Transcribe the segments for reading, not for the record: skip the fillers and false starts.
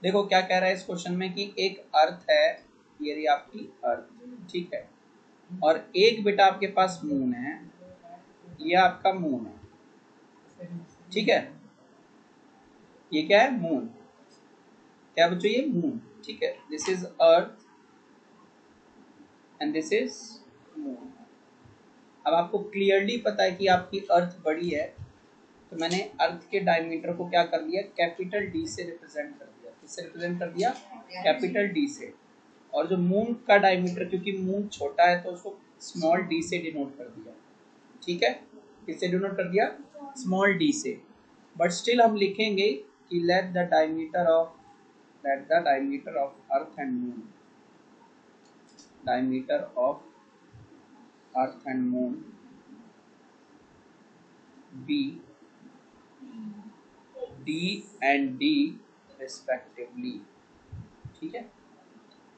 देखो क्या कह रहा है इस क्वेश्चन में कि एक अर्थ है, ये रही आपकी अर्थ, ठीक है, और एक बेटा आपके पास मून है, ये आपका मून है, ठीक है, ये क्या है, मून, क्या बच्चों, ये मून, ठीक है, this is earth and this is moon. अब आपको क्लियरली पता है कि आपकी अर्थ बड़ी है, तो मैंने अर्थ के डायमीटर को क्या कर दिया, कैपिटल डी से रिप्रेजेंट कर दिया। किससे रिप्रेजेंट कर दिया, कैपिटल डी से। और जो मून का डायमीटर, क्योंकि मून छोटा है तो उसको स्मॉल डी से डिनोट कर दिया, ठीक है, किससे डिनोट कर दिया, स्मॉल डी से। बट स्टिल हम लिखेंगे कि let the diameter of earth and moon, diameter of earth and moon be D and D respectively, ठीक है।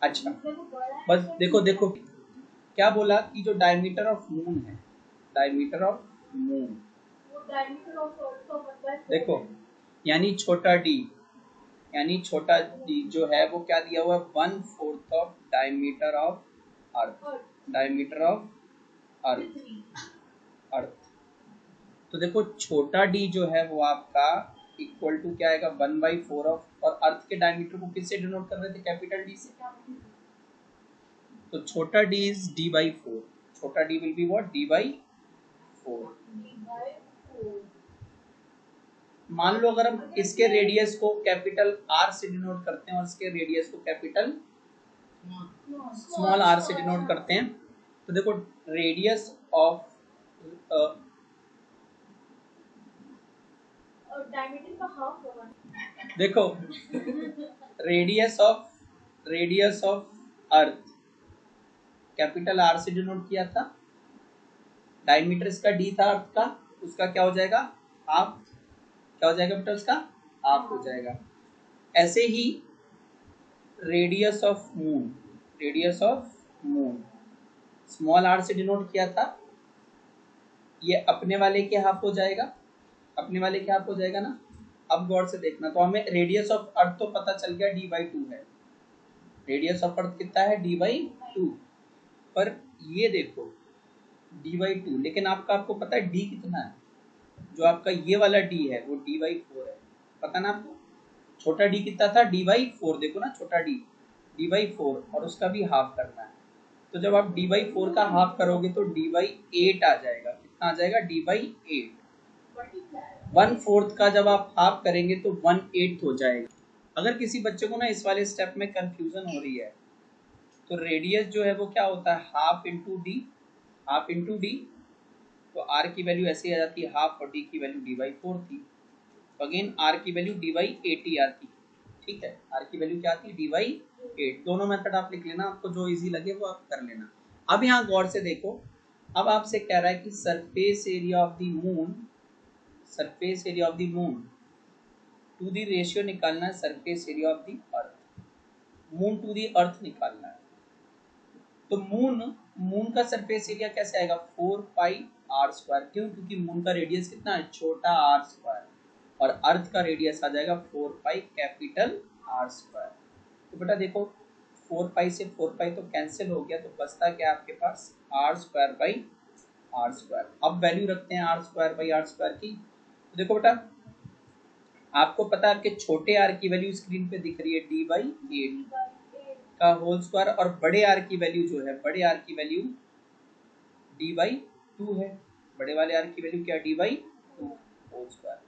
अच्छा बस देखो देखो क्या बोला कि जो डायमीटर ऑफ मून है, डायमीटर ऑफ मून, देखो यानी छोटा डी, यानी छोटा डी जो है वो क्या दिया हुआ है, 1/4 of diameter of earth, diameter of अर्थ। तो देखो छोटा डी जो है वो आपका इक्वल टू क्या आएगा, 1/4 ऑफ, और अर्थ के डायमीटर को किससे डिनोट कर रहे थे, कैपिटल डी से। तो छोटा डी इज d/4, छोटा D will be what, d/4। मान लो अगर हम इसके रेडियस को कैपिटल आर से डिनोट करते हैं और इसके रेडियस को कैपिटल स्मॉल आर से डिनोट करते हैं, तो देखो रेडियस ऑफ डायमीटर का हाफ होगा, देखो radius of earth capital R से डिनोट किया था, डायमीटर इसका डी था अर्थ का, उसका क्या हो जाएगा, हाफ, क्या हो जाएगा बेटा, उसका हाफ हो जाएगा। ऐसे ही radius of moon small r से डिनोट किया था, ये अपने वाले के हाफ हो जाएगा, अपने वाले के हाफ हो जाएगा ना। अब गौर से देखना, तो हमें रेडियस ऑफ अर्थ तो पता चल गया d/2 है, रेडियस ऑफ अर्थ कितना है, d/2, पर ये देखो d/2, लेकिन आपको पता है d कितना है, जो आपका ये वाला d है वो d/4 है, पता ना आपको, छोटा d कितना था, d/4, देखो ना छोटा d/4, और उसका भी हाफ करना है। तो जब आप d/4 का हाफ करोगे तो d/8 आ जाएगा, कितना आ जाएगा, d/8। 1/4 का जब आप हाफ करेंगे तो 1/8 हो जाएगा। अगर किसी बच्चे को ना इस वाले स्टेप में कंफ्यूजन हो रही है, तो रेडियस जो है वो क्या होता है, हाफ इंटू डी, तो आर की वैल्यू ऐसे आ जाती है हाफ, और डी की वैल्यू d/4 थी, तो अगेन आर की वैल्यू d/8 ही आती, ठीक है, आर की वैल्यू क्या आती है, d/8। दोनों मेथड आप लिख लेना, आपको जो इजी लगे वो आप कर लेना। अब यहाँ गौर से देखो, अब आपसे कह रहा है कि surface area of the moon to the ratio निकालना है, surface area of the earth, moon to the earth निकालना है। तो मून का सरफेस एरिया कैसे आएगा, 4πr², क्यों, क्योंकि मून का रेडियस कितना है, छोटा r², और अर्थ का रेडियस आ जाएगा 4π कैपिटल r²। तो बेटा देखो 4π से 4π तो कैंसिल हो गया, तो बचता क्या आपके पास, r²/r²। अब वैल्यू रखते हैं r²/r² की। तो देखो बेटा आपको पता है आपके छोटे r की वैल्यू स्क्रीन पे दिख रही है d/8 का होल स्क्वायर, और बड़े r की वैल्यू जो है, बड़े r की वैल्यू d/2 है, बड़े वाले r की वैल्यू क्या, d/2 होल स्क्वायर।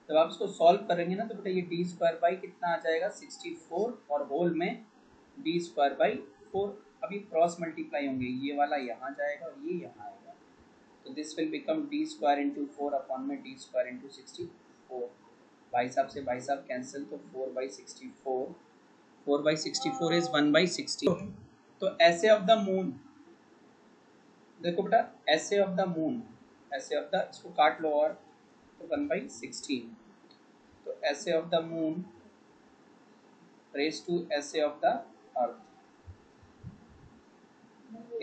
जब आप इसको सॉल्व करेंगे ना तो बेटा ये d² कितना आ जाएगा, 64, और होल में d²/4। अभी क्रॉस मल्टीप्लाई होंगे, ये वाला यहाँ जाएगा और ये यहाँ आएगा, तो this will become d² × 4 upon में d² × 64। भाई साहब से भाई साहब कैंसिल, तो 4/64, 4/64 इज 1/60। तो ऐसे ऑफ द मून, देखो बेटा ऐसे ऑफ द मून, ऐसे ऑफ द, इसको काट लो, और तो 1/16, तो ऐसे ऑफ द मून रेज टू ऐसे of the earth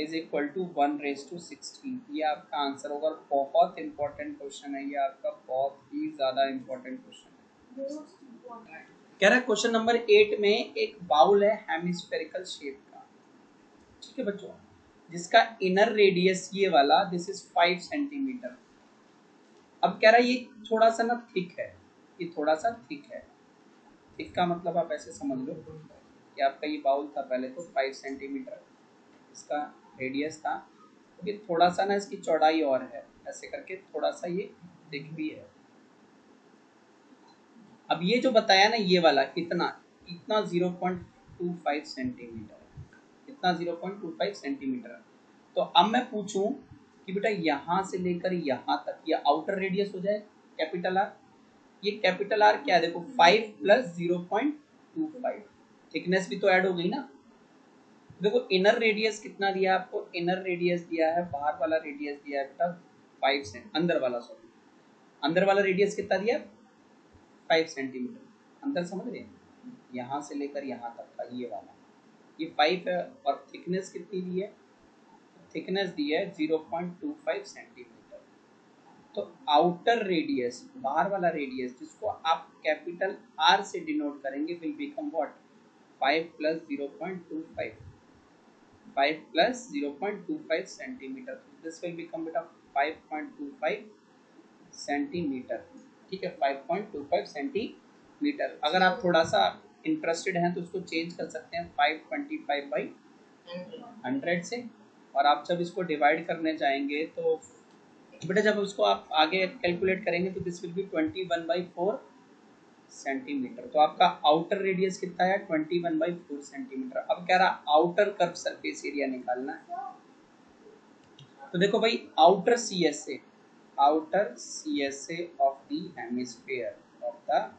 is equal to 1/16। ये आपका आंसर होगा। बहुत इंपॉर्टेंट क्वेश्चन है ये आपका, बहुत ही ज्यादा इंपॉर्टेंट क्वेश्चन है। कह रहा है क्वेश्चन नंबर 8 में एक बाउल है हेमिस्फेरिकल शेप का, ठीक है बच्चों, जिसका इनर रेडियस ये वाला दिस इज 5 सेंटीमीटर। अब कह रहा है ये थोड़ा सा ना थिक है, ये थोड़ा सा थिक है। थिक का मतलब आप ऐसे समझ लो कि आपका ये बाउल था पहले तो 5 सेंटीमीटर इसका रेडियस था, ये थोड़ा सा ना इसकी चौड़ाई और है, ऐसे करके थोड़ा सा ये थिक भी है। अब ये जो बताया ना ये वाला इतना इतना 0.25 सेंटीमीटर, इतना 0.25 सेंटीमीटर। तो अब मैं पूछूं कि बेटा यहाँ से लेकर यहाँ तक ये आउटर रेडियस हो जाए कैपिटल आर। ये कैपिटल आर क्या है देखो 5 प्लस 0.25, थिकनेस भी तो ऐड हो गई ना। देखो इनर रेडियस कितना दिया आपको, इनर रेडियस दिया है, बाहर वाला रेडियस दिया है बेटा 5 से अंदर वाला, सॉरी अंदर वाला रेडियस कितना दिया 5 सेंटीमीटर। अंदर समझ रहे हैं, यहाँ से लेकर यहाँ तक का ये वाला ये 5 है, और थिकनेस कितनी दी है, थिकनेस दी है 0.25 सेंटीमीटर। तो आउटर रेडियस बाहर वाला रेडियस जिसको आप कैपिटल आर से डिनोट करेंगे will become what 5 plus 0.25, 5 plus 0.25 centimetre, this will become बेटा 5.25 सेंटीमीटर, ठीक है 5.25 सेंटीमीटर। अगर आप थोड़ा सा इंटरेस्टेड हैं तो उसको चेंज कर सकते हैं 525 बाई 100 से, और आप जब इसको डिवाइड करने जाएंगे तो बेटा जब उसको आप आगे कैलकुलेट करेंगे तो दिस विल बी 21/4 सेंटीमीटर। तो आपका आउटर रेडियस कितना है 21/4 सेंटीमीटर। अब कह रहा आउटर कर्व सरफेस एरिया निकालना है। तो देखो भाई outer CSA, outer CSA of the hemisphere, of the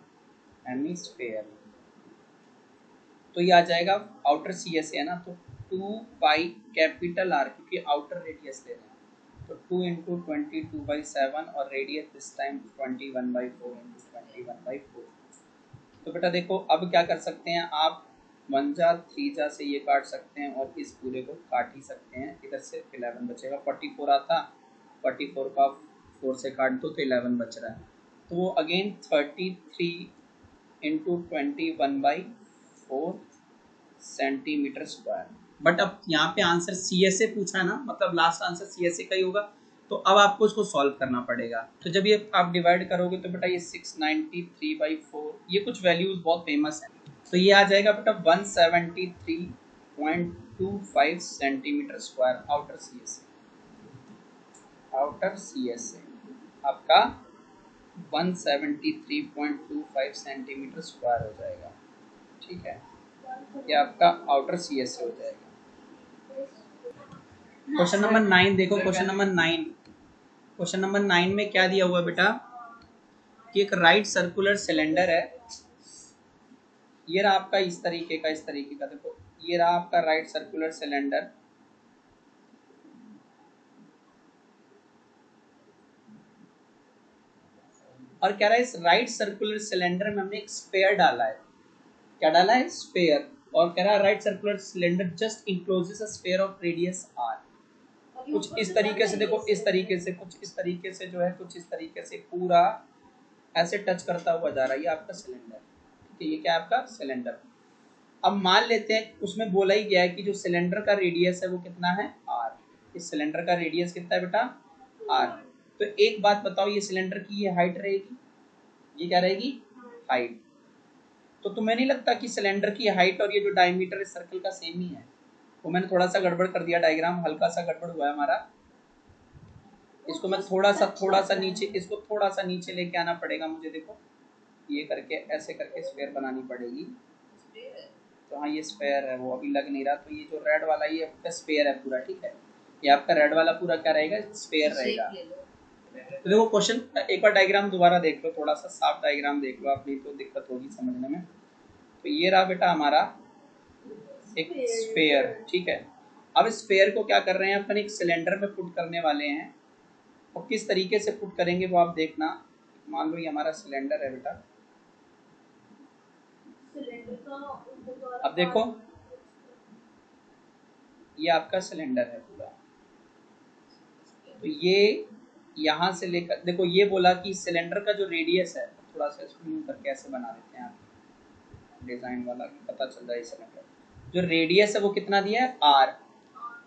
hemisphere, तो ये आ जाएगा आउटर CSA है ना, तो 2 बाई कैपिटल आर, क्योंकि आउटर रेडियस ले रहे हैं तो 2 इंटू 22/7 और रेडियस दिस टाइम 21/4 इंटू 21/4। तो बेटा देखो अब क्या कर सकते हैं आप, 1 जा 3 जा से ये काट सकते हैं और इस पूरे को काट ही सकते हैं, इधर से 11 बचेगा, 44 आता, 44 का 4 से काट दो तो 11 बच रहा है। तो वो again 33 into 21/4 centimetre square. But अब यहाँ पे आंसर CSA पूछा है ना, मतलब लास्ट आंसर CSA का ही होगा, तो अब आपको इसको सॉल्व करना पड़ेगा। तो जब ये आप डिवाइड करोगे तो बेटा ये 693/4, ये कुछ वैल्यूज बहुत फेमस है, तो ये आ जाएगा बेटा 173.25 centimetre square outer CSA, outer CSA आपका 173.25 सेंटीमीटर स्क्वायर हो जाएगा, ठीक है, ये आपका आउटर CSA हो जाएगा। क्वेश्चन नंबर 9 देखो, क्वेश्चन नंबर 9, क्वेश्चन नंबर 9 में क्या दिया हुआ है बेटा कि एक राइट सर्कुलर सिलेंडर है, ये रहा आपका इस तरीके का, इस तरीके का, देखो ये रहा आपका राइट सर्कुलर सिलेंडर, और कह रहा है इस राइट सर्कुलर सिलेंडर में हमने एक स्फीयर डाला है, क्या डाला है स्फीयर, और कह रहा है right circular cylinder just encloses a sphere of radius r। कुछ इस तरीके से देखो, इस तरीके से, कुछ इस तरीके से जो है, कुछ इस तरीके से पूरा ऐसे टच करता हुआ जा रहा है, ये आपका सिलेंडर, ठीक है, ये क्या है आपका सिलेंडर। अब मान लेते हैं उसमें बोला ही गया है कि जो सिलेंडर का रेडियस है वो कितना है r, इस सिलेंडर का रेडियस कितना है बेटा r। तो एक बात बताओ, ये सिलेंडर की ये हाइट रहेगी, ये क्या रहेगी हाइट, तो तुम्हें नहीं लगता कि सिलेंडर की हाइट और ये जो डायमीटर इस सर्कल का सेम ही है। वो मैंने थोड़ा सा गड़बड़ कर दिया, डायग्राम हल्का सा गड़बड़ हुआ है हमारा, इसको मैं थोड़ा सा नीचे, इसको थोड़ा सा नीचे लेके आना पड़ेगा मुझे, देखो ये करके ऐसे करके स्फीयर बनानी पड़ेगी। तो हाँ ये स्फीयर है, वो अभी लग नहीं रहा, तो ये जो रेड वाला ये आपका स्फीयर है पूरा, ठीक है, ये आपका रेड वाला पूरा क्या रहेगा स्फीयर रहेगा। तो देखो क्वेश्चन एक बार डायग्राम दोबारा देख लो, थोड़ा सा साफ डायग्राम देख लो आप, नहीं तो दिक्कत होगी समझने में। तो ये रहा बेटा हमारा एक स्फीयर, ठीक है। अब स्फीयर को क्या कर रहे हैं अपन एक सिलेंडर में पुट करने वाले हैं, और किस तरीके से पुट करेंगे वो आप देखना। मान लो ये हमारा सिलेंडर है बेटा, अब देखो ये आपका सिलेंडर है पूरा, तो ये यहाँ से लेकर देखो ये बोला कि सिलेंडर का जो रेडियस है, थोड़ा सा इसको यूं करके ऐसे बना देते हैं आप, डिजाइन वाला पता चल जाए सिलेंडर। जो रेडियस है वो कितना दिया है r,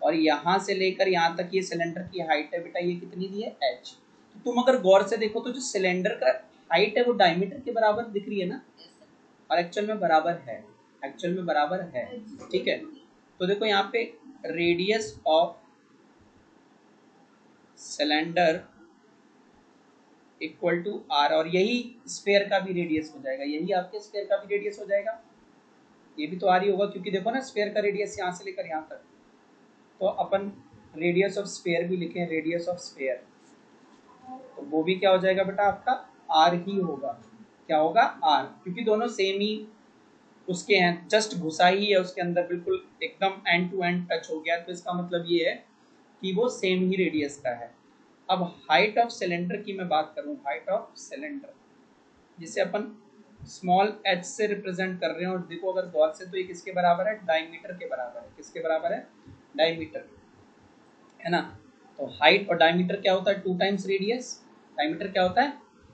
और यहाँ से लेकर यहाँ तक ये सिलेंडर की हाइट है बेटा, ये कितनी दी है h। तो तुम अगर गौर से देखो तो जो सिलेंडर का हाइट है वो डायमीटर के बराबर दिख रही है ना, और एक्चुअल में बराबर है, एक्चुअल में बराबर है, ठीक है। तो देखो यहाँ पे radius of cylinder equal to R, और यही स्फीयर का भी रेडियस हो जाएगा, यही आपके स्फीयर का भी रेडियस हो जाएगा, ये भी तो आर ही होगा, क्योंकि देखो ना स्फीयर का रेडियस यहाँ से लेकर यहाँ तक, तो अपन रेडियस ऑफ स्फीयर भी लिखें, रेडियस ऑफ स्फीयर, तो वो भी क्या हो जाएगा बेटा आपका आर ही होगा। क्या होगा आर, क्योंकि दोनों सेम ही उसके हैं, जस्ट घुसा ही है उसके अंदर, बिल्कुल एकदम एंड टू एंड टच हो गया, तो इसका मतलब ये है कि वो सेम ही रेडियस का है। अब हाइट ऑफ सिलेंडर की मैं बात करूं, हाइट ऑफ सिलेंडर जिसे अपन स्मॉल h से रिप्रेजेंट कर रहे हैं, और देखो अगर गौर से तो ये किसके बराबर है, डायमीटर के बराबर है, किसके बराबर है, डायमीटर, है ना। तो हाइट और डायमीटर क्या होता है, 2 टाइम्स रेडियस, डायमीटर क्या होता है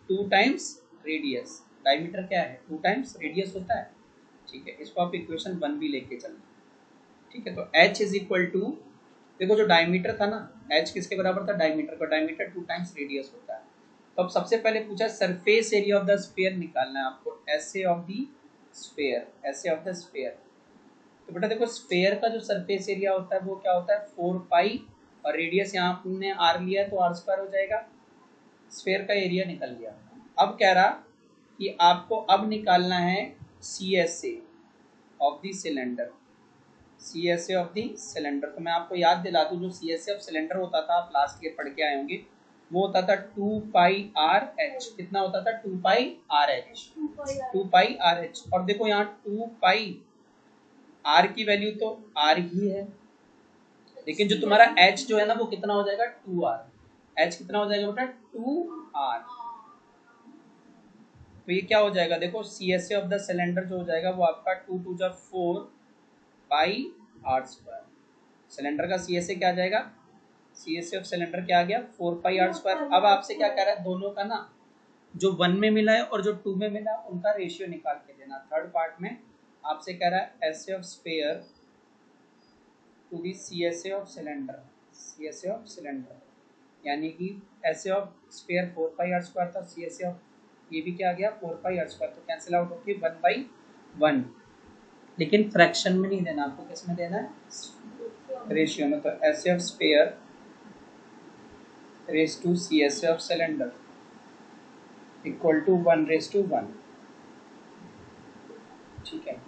2 टाइम्स रेडियस, डायमीटर क्या है 2 टाइम्स रेडियस होता है, ठीक है। इसको आप इक्वेशन 1 भी लेके चलना, ठीक है। तो h इज इक्वल टू, देखो जो डायमीटर था ना, h किसके बराबर था, डायमीटर का, डायमीटर 2 टाइम्स रेडियस होता है। तो अब सबसे पहले पूछा surface area of the sphere निकालना है आपको, S A of the sphere, S A of the sphere. तो बेटा देखो स्फीयर का जो सरफेस एरिया होता है वो क्या होता है 4 पाई, और रेडियस यहाँ हमने आर लिया है तो आर स्क्वायर हो जाएगा, स्फीयर का एरिया निकल गया। अब कह रहा कि आपको अब निकालना है C S A of the cylinder, C S A of the cylinder. तो मैं आपको याद दिला दूं, जो C S A of cylinder होता था, आप लास्ट ईयर पढ़ के आए होंगे, वो होता था 2 पाई आर एच, कितना होता था 2 पाई आर एच, 2 पाई आर एच। और देखो यहाँ 2 पाई आर की वैल्यू तो आर ही है, लेकिन जो तुम्हारा h जो है ना वो कितना हो जाएगा 2r, h कितना हो जाएगा बेटा 2r। तो ये क्या हो जाएगा, देखो C S A of the cylinder जो हो जाएगा वो आपका 2 2 जा 4 पाई आर स्क्वायर। सिलेंडर का सी एस ए क्या आ जाएगा, C S A of cylinder क्या आ गया 4 पाई आर स्क्वायर। अब आपसे क्या कह रहा है, दोनों का ना जो 1 में मिला है और जो 2 में मिला है उनका रेशियो निकाल के देना। थर्ड पार्ट में आपसे कह रहा है S A of sphere to the C S A of cylinder, C S A of cylinder, यानी कि S A of sphere 4 pi R square था, सी एस ए ऑफ ये भी क्या आ गया 4 पाई आर स्क्वायर, तो कैंसिल आउट होके 1/1, लेकिन फ्रैक्शन में नहीं देना आपको, किस में देना है रेशियो में। तो S A of sphere raise to C S A of cylinder equal to 1/1, ठीक है।